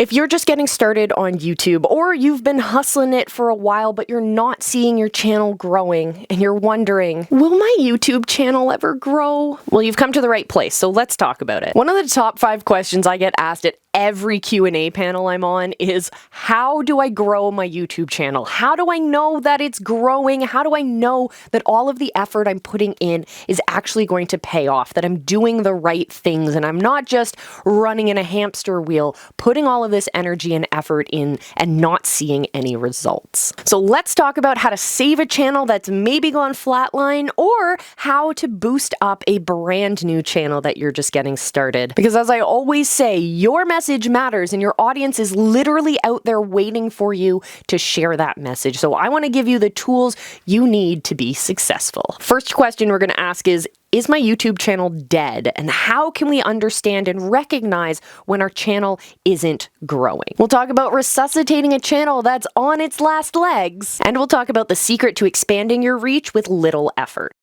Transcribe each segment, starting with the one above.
If you're just getting started on YouTube, or you've been hustling it for a while but you're not seeing your channel growing and you're wondering, will my YouTube channel ever grow? Well, you've come to the right place, so let's talk about it. One of the top 5 questions I get asked at every Q&A panel I'm on is, how do I grow my YouTube channel? How do I know that it's growing? How do I know that all of the effort I'm putting in is actually going to pay off, that I'm doing the right things and I'm not just running in a hamster wheel, putting all of this energy and effort in and not seeing any results? So let's talk about how to save a channel that's maybe gone flatline, or how to boost up a brand new channel that you're just getting started. Because as I always say, your message matters and your audience is literally out there waiting for you to share that message. So I want to give you the tools you need to be successful. First question we're going to ask is my YouTube channel dead? And how can we understand and recognize when our channel isn't growing? We'll talk about resuscitating a channel that's on its last legs. And we'll talk about the secret to expanding your reach with little effort.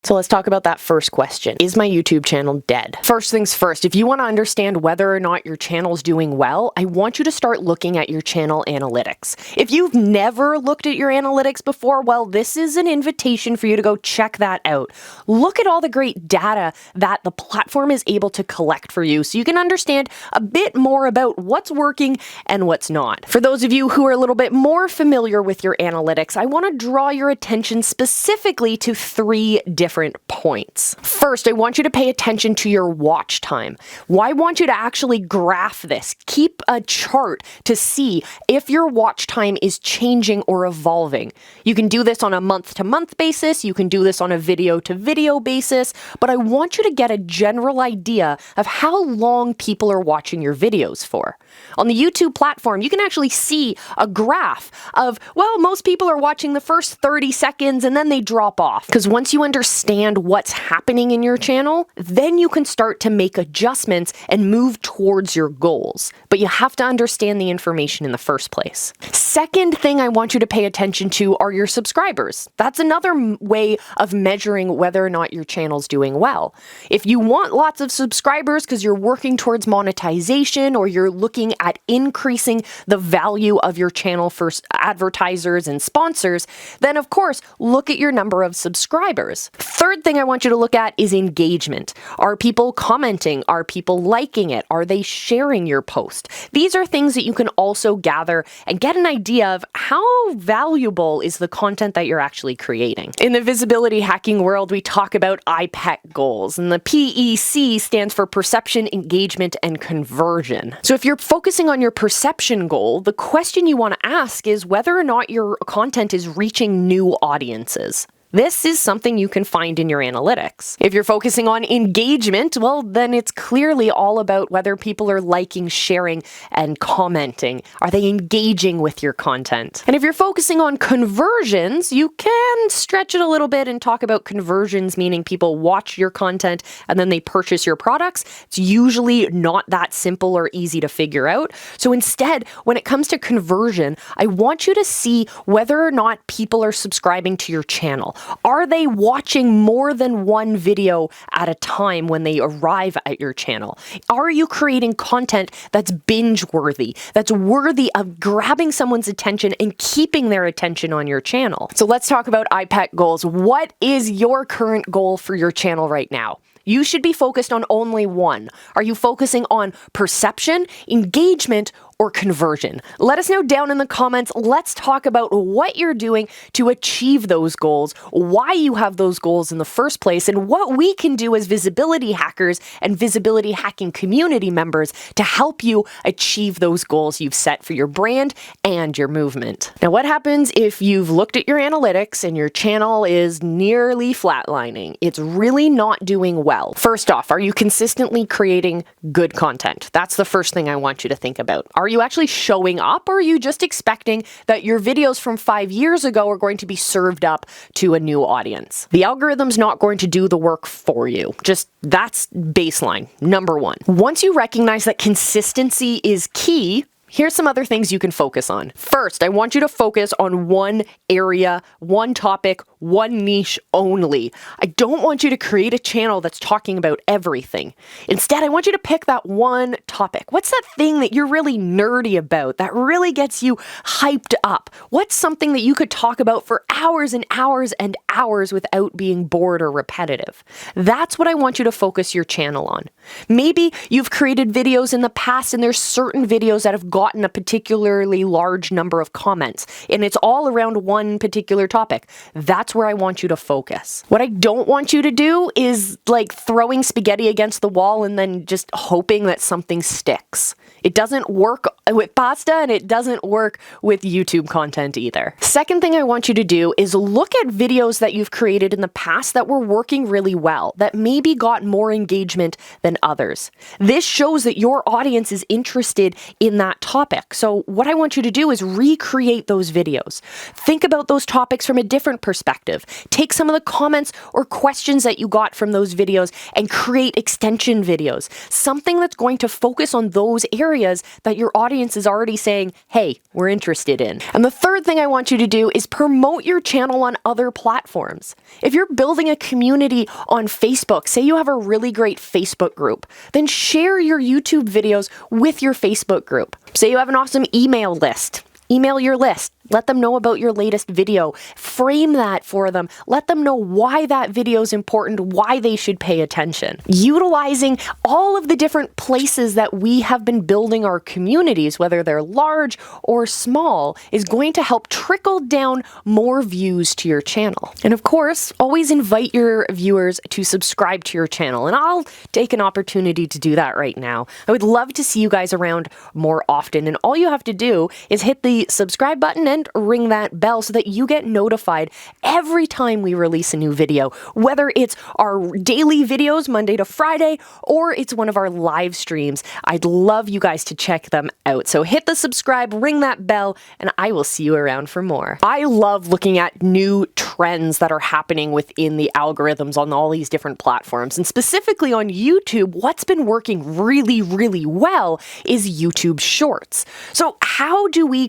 So let's talk about that first question. Is my YouTube channel dead? First things first, if you want to understand whether or not your channel's doing well, I want you to start looking at your channel analytics. If you've never looked at your analytics before, well, this is an invitation for you to go check that out. Look at all the great data that the platform is able to collect for you so you can understand a bit more about what's working and what's not. For those of you who are a little bit more familiar with your analytics, I want to draw your attention specifically to 3 different points. First, I want you to pay attention to your watch time. Well, I want you to actually graph this. Keep a chart to see if your watch time is changing or evolving. You can do this on a month-to-month basis. You can do this on a video-to-video basis, but I want you to get a general idea of how long people are watching your videos for. On the YouTube platform, you can actually see a graph of, well, most people are watching the first 30 seconds and then they drop off. Because once you understand what's happening in your channel, then you can start to make adjustments and move towards your goals. But you have to understand the information in the first place. Second thing I want you to pay attention to are your subscribers. That's another way of measuring whether or not your channel's doing well. If you want lots of subscribers because you're working towards monetization, or you're looking at increasing the value of your channel for advertisers and sponsors, then of course, look at your number of subscribers. Third thing I want you to look at is engagement. Are people commenting? Are people liking it? Are they sharing your post? These are things that you can also gather and get an idea of how valuable is the content that you're actually creating. In the visibility hacking world, we talk about iPEC goals, and the PEC stands for perception, engagement, and conversion. So if you're focusing on your perception goal, the question you want to ask is whether or not your content is reaching new audiences. This is something you can find in your analytics. If you're focusing on engagement, well, then it's clearly all about whether people are liking, sharing, and commenting. Are they engaging with your content? And if you're focusing on conversions, you can stretch it a little bit and talk about conversions, meaning people watch your content and then they purchase your products. It's usually not that simple or easy to figure out. So instead, when it comes to conversion, I want you to see whether or not people are subscribing to your channel. Are they watching more than one video at a time when they arrive at your channel? Are you creating content that's binge-worthy, that's worthy of grabbing someone's attention and keeping their attention on your channel? So let's talk about iPEC goals. What is your current goal for your channel right now? You should be focused on only one. Are you focusing on perception, engagement, or conversion? Let us know down in the comments. Let's talk about what you're doing to achieve those goals, why you have those goals in the first place, and what we can do as visibility hackers and visibility hacking community members to help you achieve those goals you've set for your brand and your movement. Now, what happens if you've looked at your analytics and your channel is nearly flatlining? It's really not doing well. First off, are you consistently creating good content? That's the first thing I want you to think about. Are you actually showing up, or are you just expecting that your videos from 5 years ago are going to be served up to a new audience? The algorithm's not going to do the work for you. Just that's baseline, number one. Once you recognize that consistency is key, here's some other things you can focus on. First, I want you to focus on one area, one topic, one niche only. I don't want you to create a channel that's talking about everything. Instead, I want you to pick that one topic. What's that thing that you're really nerdy about that really gets you hyped up? What's something that you could talk about for hours and hours and hours without being bored or repetitive? That's what I want you to focus your channel on. Maybe you've created videos in the past and there's certain videos that have gotten a particularly large number of comments, and it's all around one particular topic. That's where I want you to focus. What I don't want you to do is like throwing spaghetti against the wall and then just hoping that something sticks. It doesn't work with pasta, and it doesn't work with YouTube content either. Second thing I want you to do is look at videos that you've created in the past that were working really well, that maybe got more engagement than others. This shows that your audience is interested in that topic. So what I want you to do is recreate those videos. Think about those topics from a different perspective. Take some of the comments or questions that you got from those videos and create extension videos. Something that's going to focus on those areas that your audience is already saying, hey, we're interested in. And the third thing I want you to do is promote your channel on other platforms. If you're building a community on Facebook, say you have a really great Facebook group, then share your YouTube videos with your Facebook group. Say you have an awesome email list. Email your list. Let them know about your latest video. Frame that for them. Let them know why that video is important, why they should pay attention. Utilizing all of the different places that we have been building our communities, whether they're large or small, is going to help trickle down more views to your channel. And of course, always invite your viewers to subscribe to your channel. And I'll take an opportunity to do that right now. I would love to see you guys around more often. And all you have to do is hit the subscribe button and ring that bell so that you get notified every time we release a new video, whether it's our daily videos Monday to Friday or it's one of our live streams. I'd love you guys to check them out. So hit the subscribe, ring that bell, and I will see you around for more. I love looking at new trends that are happening within the algorithms on all these different platforms, and specifically on YouTube. What's been working really, really well is YouTube Shorts. So how do we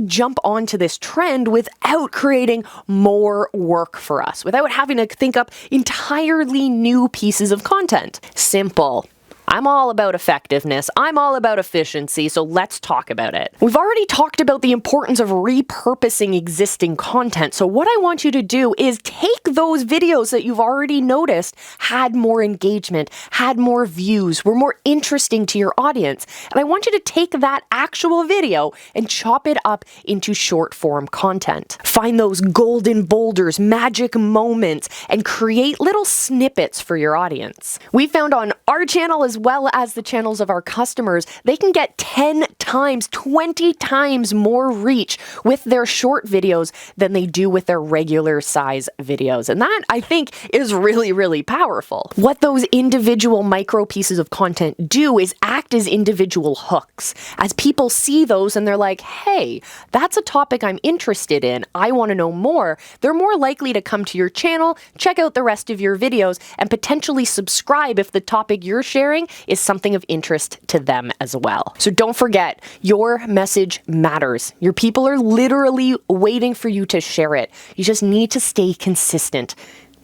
jump onto this trend without creating more work for us, without having to think up entirely new pieces of content? Simple. I'm all about effectiveness. I'm all about efficiency, so let's talk about it. We've already talked about the importance of repurposing existing content, so what I want you to do is take those videos that you've already noticed had more engagement, had more views, were more interesting to your audience, and I want you to take that actual video and chop it up into short form content. Find those golden boulders, magic moments, and create little snippets for your audience. We found on our channel, as well as the channels of our customers, they can get 10 times, 20 times more reach with their short videos than they do with their regular size videos. And that, I think, is really, really powerful. What those individual micro pieces of content do is act as individual hooks. As people see those and they're like, hey, that's a topic I'm interested in, I want to know more, they're more likely to come to your channel, check out the rest of your videos, and potentially subscribe if the topic you're sharing is something of interest to them as well. So don't forget, your message matters. Your people are literally waiting for you to share it. You just need to stay consistent.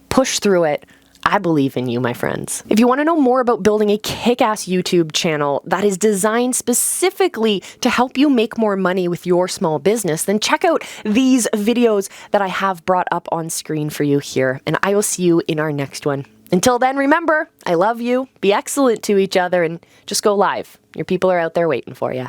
Push through it. I believe in you, my friends. If you want to know more about building a kick-ass YouTube channel that is designed specifically to help you make more money with your small business, then check out these videos that I have brought up on screen for you here, and I will see you in our next one. Until then, remember, I love you, be excellent to each other, and just go live. Your people are out there waiting for you.